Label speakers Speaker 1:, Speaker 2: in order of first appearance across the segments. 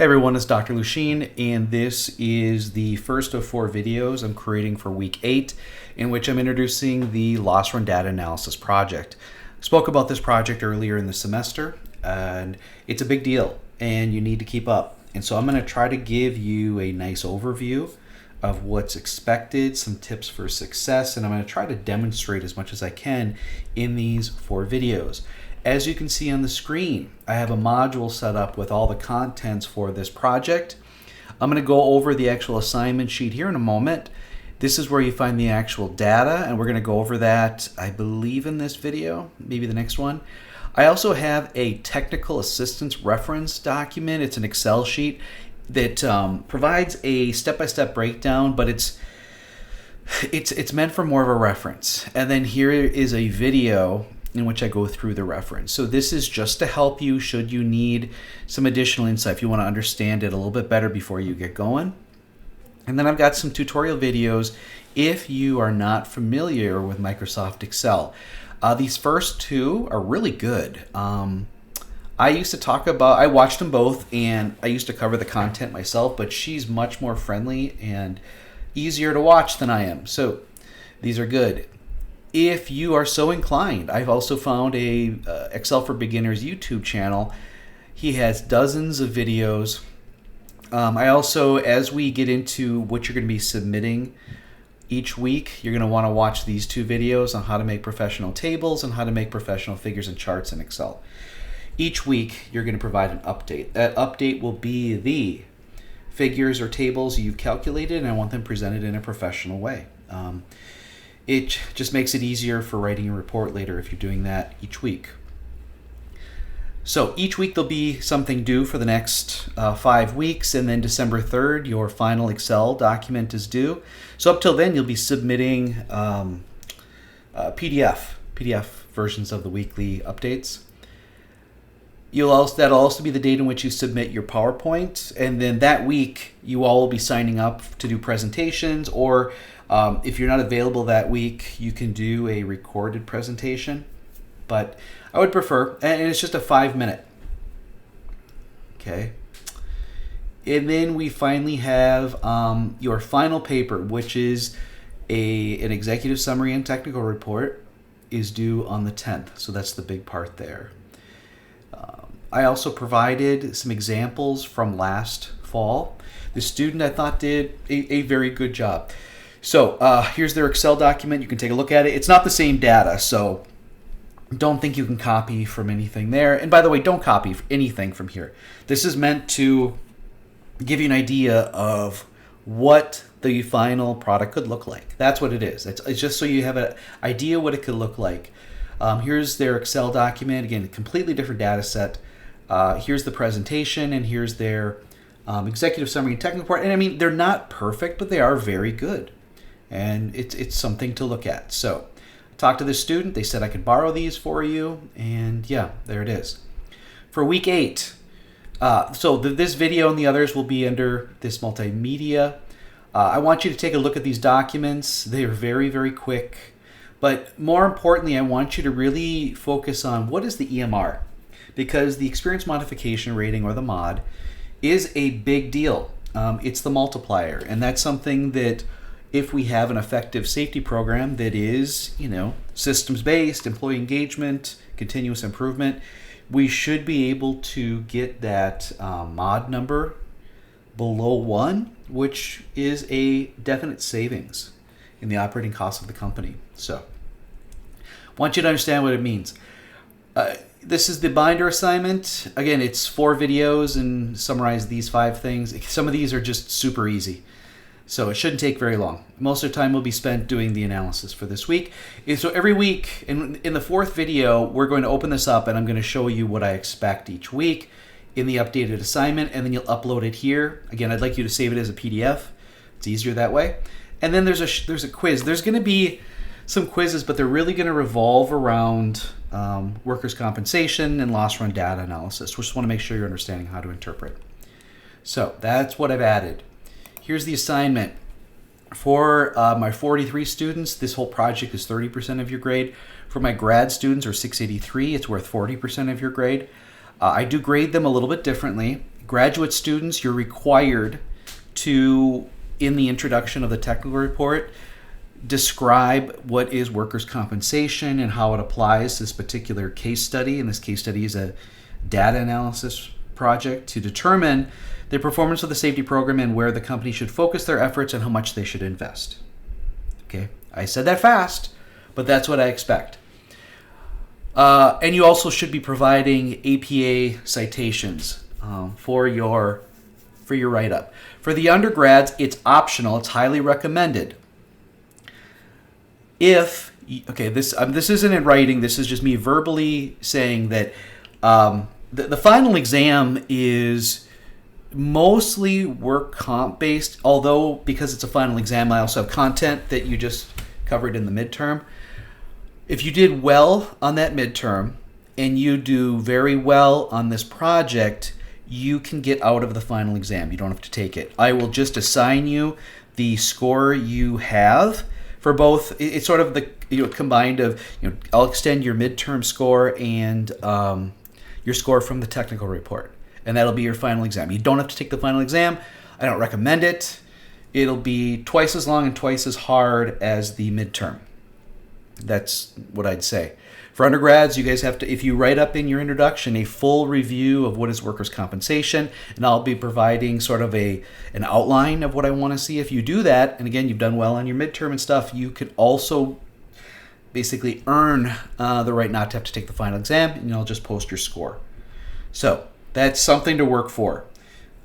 Speaker 1: Hey everyone, it's Dr. Lucien, and this is the first of 4 videos I'm creating for week 8, in which I'm introducing the loss run data analysis project. I spoke about this project earlier in the semester, and it's a big deal, and you need to keep up. And so I'm going to try to give you a nice overview of what's expected, some tips for success, and I'm going to try to demonstrate as much as I can in these 4 videos. As you can see on the screen, I have a module set up with all the contents for this project. I'm going to go over the actual assignment sheet here in a moment. This is where you find the actual data, and we're going to go over that, I believe, in this video, maybe the next one. I also have a technical assistance reference document. It's an Excel sheet that provides a step-by-step breakdown, but it's meant for more of a reference. And then here is a video in which I go through the reference. So this is just to help you should you need some additional insight, if you want to understand it a little bit better before you get going. And then I've got some tutorial videos if you are not familiar with Microsoft Excel. These first 2 are really good. I used to talk about, I watched them both, and I used to cover the content myself, but she's much more friendly and easier to watch than I am. So these are good. If you are so inclined, I've also found a Excel for Beginners YouTube channel. He has dozens of videos. I also, as we get into what you're going to be submitting each week, you're going to want to watch these 2 videos on how to make professional tables and how to make professional figures and charts in Excel. Each week, you're going to provide an update. That update will be the figures or tables you've calculated, and I want them presented in a professional way. It just makes it easier for writing a report later if you're doing that each week. So each week there'll be something due for the next 5 weeks, and then December 3rd, your final Excel document is due. So up till then, you'll be submitting PDF versions of the weekly updates. That'll also be the date in which you submit your PowerPoint, and then that week you all will be signing up to do presentations, or if you're not available that week, you can do a recorded presentation, but I would prefer, and it's just a 5-minute. Okay. And then we finally have your final paper, which is an executive summary and technical report, is due on the 10th. So that's the big part there. I also provided some examples from last fall. The student, I thought, did a very good job. So here's their Excel document. You can take a look at it. It's not the same data, so don't think you can copy from anything there. And by the way, don't copy anything from here. This is meant to give you an idea of what the final product could look like. That's what it is. It's just so you have an idea what it could look like. Here's their Excel document. Again, completely different data set. Here's the presentation, and here's their executive summary and technical report. And I mean, they're not perfect, but they are very good. And it's something to look at. So I talked to this student. They said I could borrow these for you. And yeah, there it is. For week 8, this video and the others will be under this multimedia. I want you to take a look at these documents. They are very, very quick. But more importantly, I want you to really focus on what is the EMR. Because the experience modification rating, or the mod, is a big deal. It's the multiplier. And that's something that if we have an effective safety program that is, systems-based, employee engagement, continuous improvement, we should be able to get that mod number below 1, which is a definite savings in the operating costs of the company. So I want you to understand what it means. This is the binder assignment. Again, it's 4 videos and summarize these 5 things. Some of these are just super easy, so it shouldn't take very long. Most of the time will be spent doing the analysis for this week. And so every week, in the 4th video, we're going to open this up, and I'm going to show you what I expect each week in the updated assignment, and then you'll upload it here. Again, I'd like you to save it as a PDF. It's easier that way. And then there's a quiz. There's going to be some quizzes, but they're really going to revolve around workers' compensation and loss run data analysis. We just want to make sure you're understanding how to interpret. So that's what I've added. Here's the assignment. For my 43 students, this whole project is 30% of your grade. For my grad students, or 683, it's worth 40% of your grade. I do grade them a little bit differently. graduate students, you're required to, in the introduction of the technical report, describe what is workers' compensation and how it applies to this particular case study. And this case study is a data analysis project to determine the performance of the safety program and where the company should focus their efforts and how much they should invest. Okay, I said that fast, but that's what I expect. And you also should be providing APA citations for your write-up. For the undergrads, it's optional. It's highly recommended. This isn't in writing. This is just me verbally saying that the final exam is mostly work comp based, although because it's a final exam, I also have content that you just covered in the midterm. If you did well on that midterm and you do very well on this project, you can get out of the final exam. You don't have to take it. I will just assign you the score you have for both. It's sort of the combined of, I'll extend your midterm score and your score from the technical report. And that'll be your final exam. You don't have to take the final exam. I don't recommend it. It'll be twice as long and twice as hard as the midterm. That's what I'd say. For undergrads, you guys have to, if you write up in your introduction a full review of what is workers' compensation, and I'll be providing sort of an outline of what I want to see. If you do that, and again, you've done well on your midterm and stuff, you could also basically earn the right not to have to take the final exam, and I'll just post your score. So that's something to work for.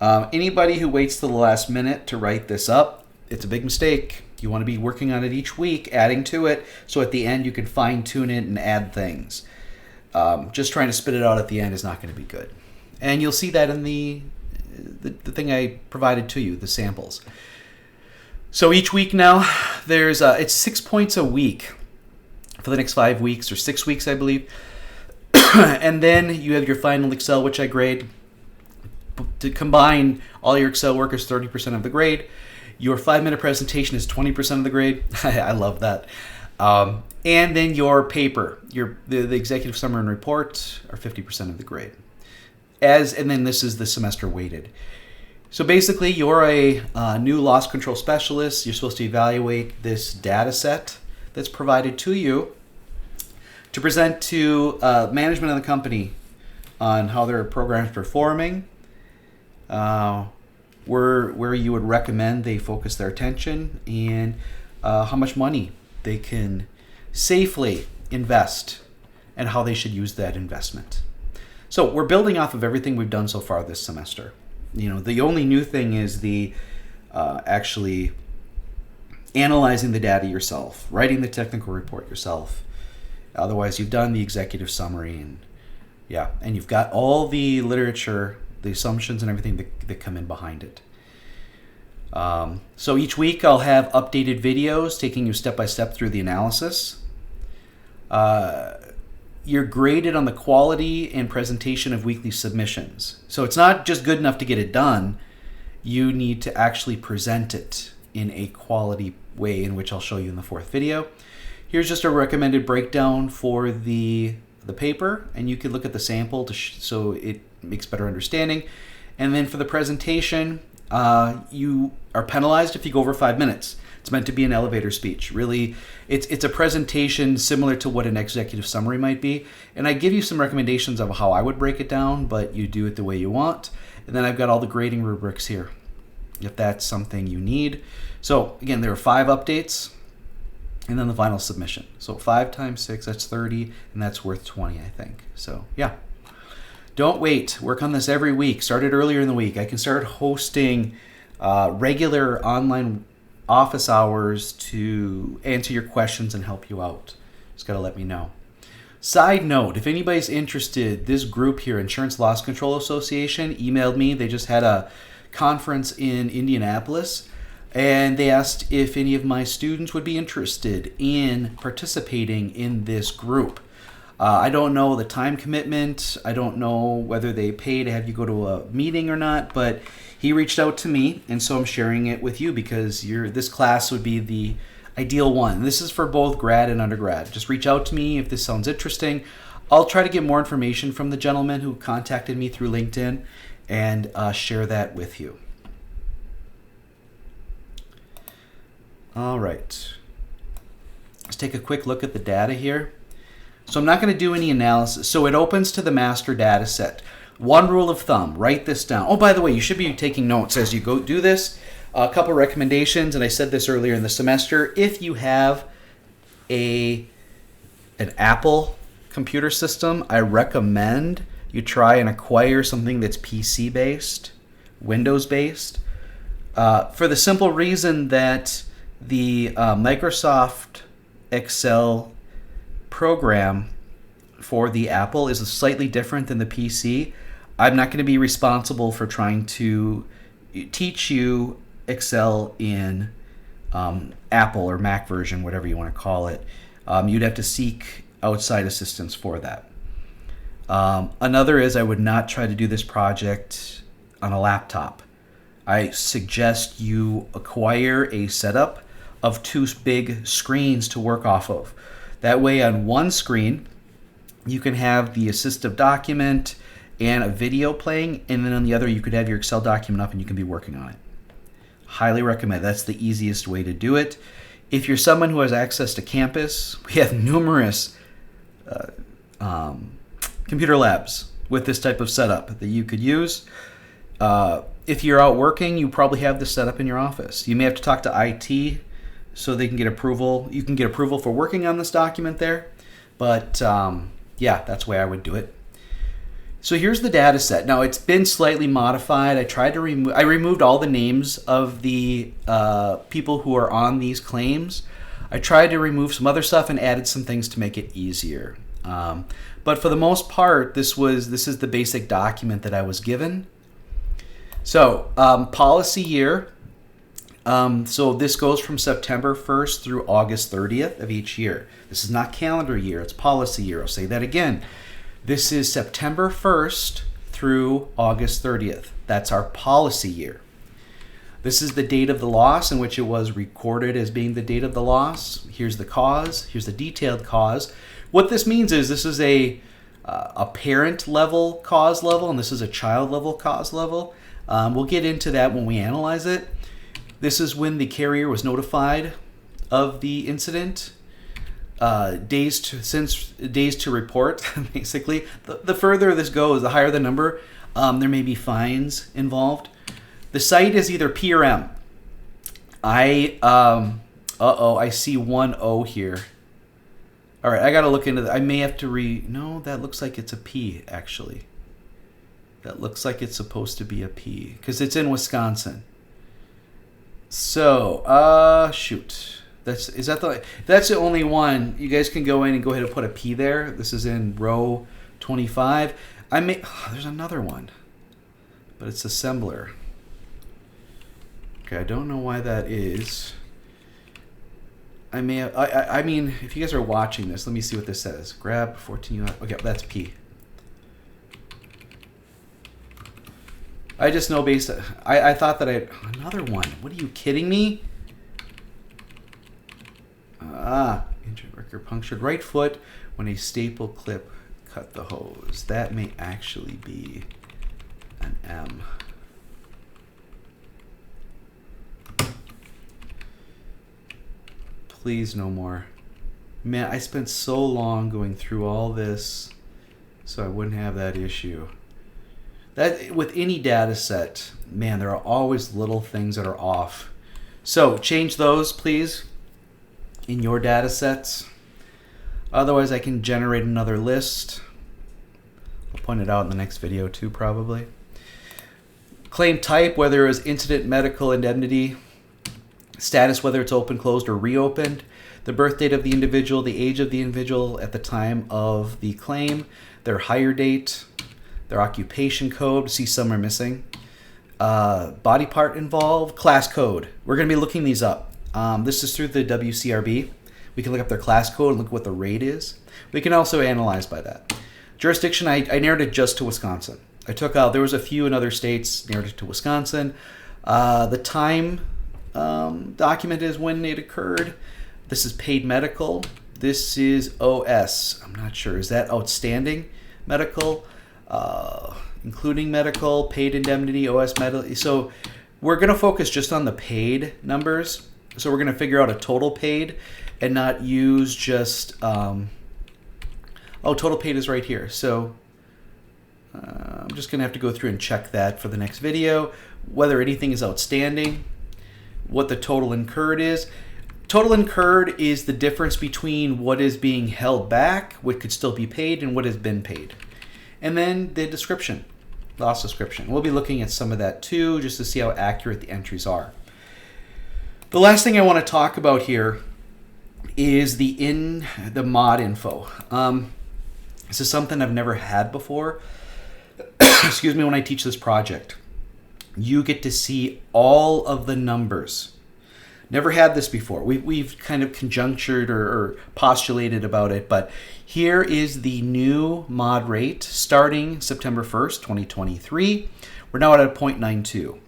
Speaker 1: Anybody who waits till the last minute to write this up, it's a big mistake. You want to be working on it each week, adding to it, so at the end you can fine-tune it and add things. Just trying to spit it out at the end is not going to be good. And you'll see that in the thing I provided to you, the samples. So each week now, there's it's 6 points a week for the next 5 weeks, or 6 weeks, I believe. And then you have your final Excel, which I grade. To combine all your Excel work is 30% of the grade. Your 5-minute presentation is 20% of the grade. I love that. And then your paper, the executive summary and report are 50% of the grade. And then this is the semester weighted. So basically, you're a new loss control specialist. You're supposed to evaluate this data set that's provided to you to present to management of the company on how their program's performing, where you would recommend they focus their attention, and how much money they can safely invest and how they should use that investment. So we're building off of everything we've done so far this semester. The only new thing is the actually analyzing the data yourself, writing the technical report yourself. Otherwise, you've done the executive summary, and you've got all the literature, the assumptions and everything that come in behind it. So each week I'll have updated videos taking you step by step through the analysis. You're graded on the quality and presentation of weekly submissions. So it's not just good enough to get it done. You need to actually present it in a quality way, in which I'll show you in the 4th video. Here's just a recommended breakdown for the paper, and you can look at the sample so it makes better understanding. And then for the presentation, you are penalized if you go over 5 minutes. It's meant to be an elevator speech. Really, it's a presentation similar to what an executive summary might be. And I give you some recommendations of how I would break it down, but you do it the way you want. And then I've got all the grading rubrics here, if that's something you need. So again, there are 5 updates, and then the final submission. So 5 times 6, that's 30, and that's worth 20, I think. So yeah. Don't wait. Work on this every week. Start it earlier in the week. I can start hosting regular online office hours to answer your questions and help you out. Just got to let me know. Side note, if anybody's interested, this group here, Insurance Loss Control Association, emailed me. They just had a conference in Indianapolis, and they asked if any of my students would be interested in participating in this group. I don't know the time commitment. I don't know whether they pay to have you go to a meeting or not, but he reached out to me, and so I'm sharing it with you because this class would be the ideal one. This is for both grad and undergrad. Just reach out to me if this sounds interesting. I'll try to get more information from the gentleman who contacted me through LinkedIn, and share that with you. All right. Let's take a quick look at the data here. So I'm not going to do any analysis. So it opens to the master data set. One rule of thumb, write this down. Oh, by the way, you should be taking notes as you go do this. A couple recommendations, and I said this earlier in the semester. If you have an Apple computer system, I recommend you try and acquire something that's PC-based, Windows-based, for the simple reason that the Microsoft Excel program for the Apple is slightly different than the PC. I'm not going to be responsible for trying to teach you Excel in Apple or Mac version, whatever you want to call it. You'd have to seek outside assistance for that. Another is I would not try to do this project on a laptop. I suggest you acquire a setup of 2 big screens to work off of. That way on one screen, you can have the assistive document and a video playing, and then on the other, you could have your Excel document up and you can be working on it. Highly recommend. That's the easiest way to do it. If you're someone who has access to campus, we have numerous computer labs with this type of setup that you could use. If you're out working, you probably have this set up in your office. You may have to talk to IT so they can get approval. You can get approval for working on this document there. But yeah, that's the way I would do it. So here's the data set. Now it's been slightly modified. I removed all the names of the people who are on these claims. I tried to remove some other stuff and added some things to make it easier. But for the most part, this is the basic document that I was given. So policy year. So this goes from September 1st through August 30th of each year. This is not calendar year, it's policy year. I'll say that again. This is September 1st through August 30th. That's our policy year. This is the date of the loss in which it was recorded as being the date of the loss. Here's the cause. Here's the detailed cause. What this means is this is a parent level cause level, and this is a child level cause level. We'll get into that when we analyze it. This is when the carrier was notified of the incident. Days to report, basically. The further this goes, the higher the number, there may be fines involved. The site is either P or M. I see 1 O here. All right, I got to look into that. I may have to no, that looks like it's a P, actually. That looks like it's supposed to be a P, because it's in Wisconsin. So, shoot. That's the only one. You guys can go in and go ahead and put a P there. This is in row 25. There's another one, but it's assembler. Okay, I don't know why that is. I mean, if you guys are watching this, let me see what this says. Grab 14. Okay, that's P. I just know I thought that another one. What are you kidding me? Injured worker punctured right foot when a staple clip cut the hose. That may actually be an M. Please no more. Man, I spent so long going through all this so I wouldn't have that issue. That with any data set, man, there are always little things that are off. So change those, please, in your data sets. Otherwise, I can generate another list. I'll point it out in the next video too, probably. Claim type, whether it was incident, medical, indemnity. Status, whether it's open, closed, or reopened. The birth date of the individual, the age of the individual at the time of the claim, their hire date, their occupation code. See, some are missing. Body part involved, class code. We're going to be looking these up. This is through the WCRB. We can look up their class code and look what the rate is. We can also analyze by that. Jurisdiction, I narrowed it just to Wisconsin. I took out, there was a few in other states, narrowed it to Wisconsin. The time document is when it occurred. This is paid medical. This is OS. I'm not sure. Is that outstanding medical? including medical, paid indemnity, OS medical. So we're going to focus just on the paid numbers. So we're going to figure out a total paid and not use just, total paid is right here. So I'm just going to have to go through and check that for the next video, whether anything is outstanding, what the total incurred is. Total incurred is the difference between what is being held back, what could still be paid, and what has been paid. And then the description, loss description. We'll be looking at some of that too, just to see how accurate the entries are. The last thing I want to talk about here is the mod info. This is something I've never had before. Excuse me, when I teach this project. You get to see all of the numbers. Never had this before. We've kind of conjunctured or postulated about it, but here is the new mod rate starting September 1st, 2023. We're now at a 0.92.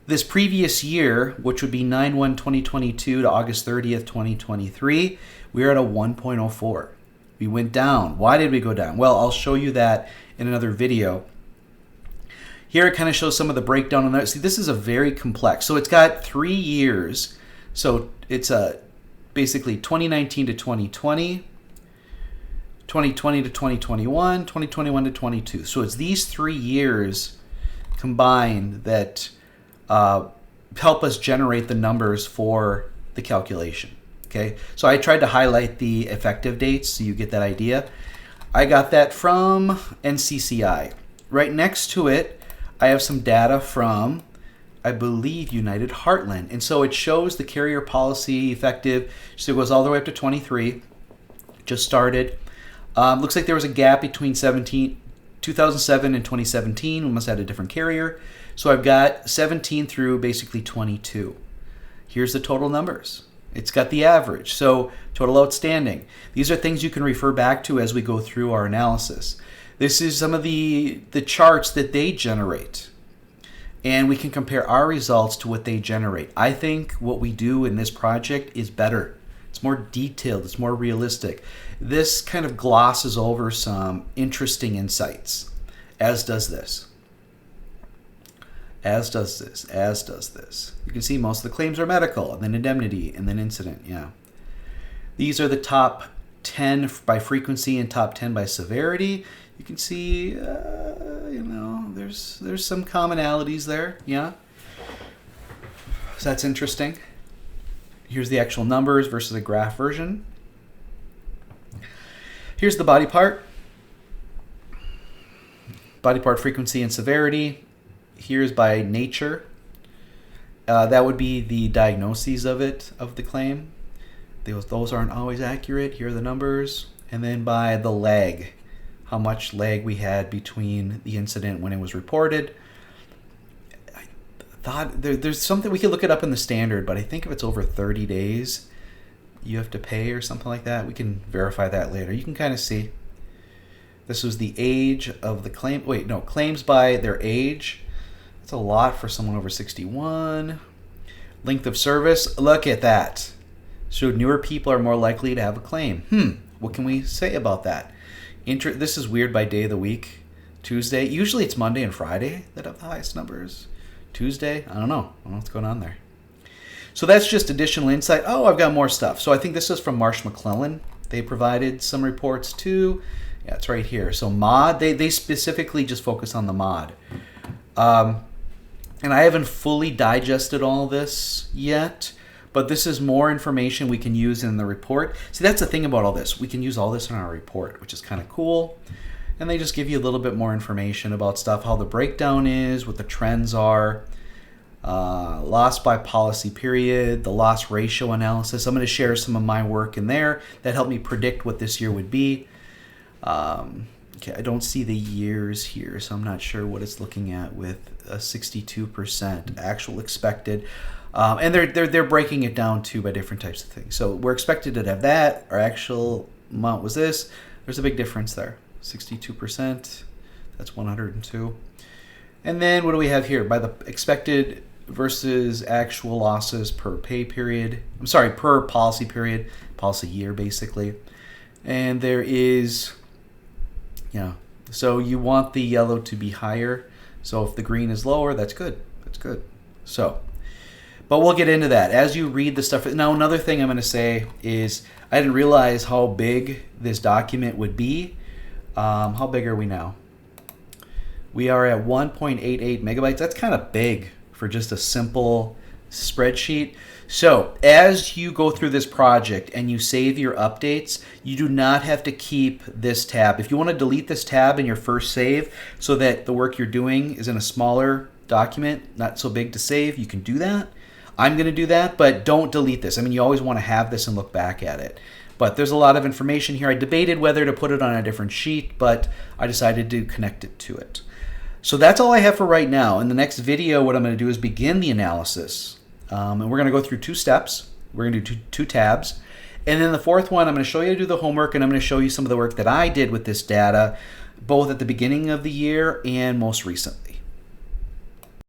Speaker 1: This previous year, which would be 9/1/2022 to August 30th, 2023, we are at a 1.04. We went down. Why did we go down? Well, I'll show you that in another video. Here it kind of shows some of the breakdown on that. See, this is a very complex. So it's got 3 years. So it's basically 2019 to 2020, 2020 to 2021, 2021 to 22. So it's these 3 years combined that help us generate the numbers for the calculation. Okay, so I tried to highlight the effective dates so you get that idea. I got that from NCCI. Right next to it, I have some data from, I believe, United Heartland. And so it shows the carrier policy effective. So it goes all the way up to 23. Just started. Looks like there was a gap between 2007 and 2017. We must have had a different carrier. So I've got 17 through basically 22. Here's the total numbers. It's got the average. So total outstanding. These are things you can refer back to as we go through our analysis. This is some of the charts that they generate. And we can compare our results to what they generate. I think what we do in this project is better. It's more detailed. It's more realistic. This kind of glosses over some interesting insights, as does this. As does this. As does this. You can see most of the claims are medical, and then indemnity, and then incident. Yeah. These are the top 10 by frequency and top 10 by severity. You can see, there's some commonalities there, yeah. So that's interesting. Here's the actual numbers versus a graph version. Here's the body part. Body part frequency and severity. Here's by nature. That would be the diagnoses of the claim. Those aren't always accurate. Here are the numbers. And then by the lag. How much lag we had between the incident when it was reported. I thought there's something, we could look it up in the standard, but I think if it's over 30 days, you have to pay or something like that. We can verify that later. You can kind of see. This was the age of the claim. Wait, no, claims by their age. That's a lot for someone over 61. Length of service. Look at that. So newer people are more likely to have a claim. What can we say about that? This is weird by day of the week. Tuesday. Usually it's Monday and Friday that have the highest numbers. Tuesday, I don't know what's going on there. So that's just additional insight. Oh, I've got more stuff. So I think this is from Marsh McClellan. They provided some reports too. Yeah, it's right here. So mod, they specifically just focus on the mod. And I haven't fully digested all this yet, but this is more information we can use in the report. See, that's the thing about all this. We can use all this in our report, which is kind of cool. And they just give you a little bit more information about stuff, how the breakdown is, what the trends are, loss by policy period, the loss ratio analysis. I'm going to share some of my work in there that helped me predict what this year would be. Okay, I don't see the years here, so I'm not sure what it's looking at with a 62% actual expected. And they're breaking it down too by different types of things. So we're expected to have that. Our actual amount was this. There's a big difference there. 62%. That's 102. And then what do we have here? By the expected versus actual losses per pay period. I'm sorry, per policy period, policy year basically. And there is, So you want the yellow to be higher. So if the green is lower, that's good. That's good. So, but we'll get into that as you read the stuff. Now, another thing I'm going to say is I didn't realize how big this document would be. How big are we now? We are at 1.88 megabytes. That's kind of big for just a simple spreadsheet. So as you go through this project and you save your updates, you do not have to keep this tab. If you want to delete this tab in your first save so that the work you're doing is in a smaller document, not so big to save, you can do that. I'm going to do that, but don't delete this. I mean, you always want to have this and look back at it. But there's a lot of information here. I debated whether to put it on a different sheet, but I decided to connect it to it. So that's all I have for right now. In the next video, what I'm going to do is begin the analysis. And we're going to go through 2 steps. We're going to do two tabs. And then the fourth one, I'm going to show you how to do the homework, and I'm going to show you some of the work that I did with this data, both at the beginning of the year and most recent,